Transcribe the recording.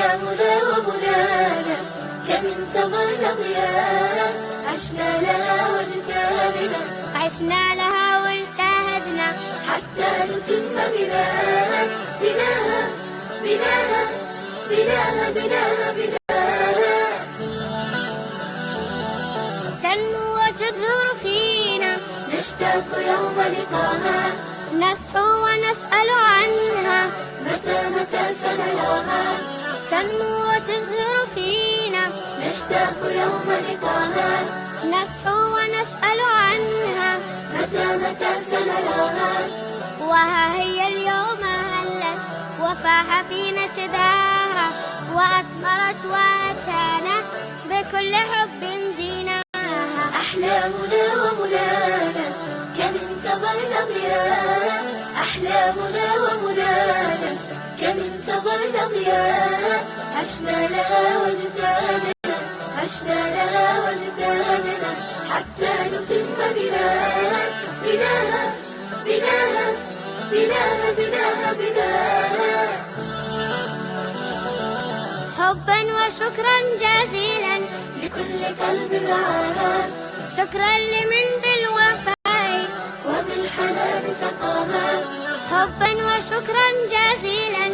أحلامنا ومنانا كم انتظرنا ضياء، عشنا لها واجتهدنا، عشنا لها واجتهدنا حتى نتم بناها بناها بناها بناها بناها بناها. تنمو وتزهر فينا، نشتاق يوم لقاها، نصحو ونسأل عنها، متى سنراها. تنمو وتزهر فينا، نشتاق يوم لقاها، نصحو ونسأل عنها، متى سنراها. وها هي اليوم هلت وفاح فينا شداها، وأثمرت وأتانا بكل حب جيناها. أحلامنا ومنانا كم انتظرنا ضياء، أحلامنا ومنانا كم انتظرنا ضياء، عشنا لها واجتهدنا، عشنا لها واجتهدنا، حتى نتم بناها بناها بناها بناها بناها بناها. حبا وشكرا جزيلا لكل قلب رعاها، شكرا لمن بالوفاء وبالحنان سقاها. حبا وشكرا جزيلا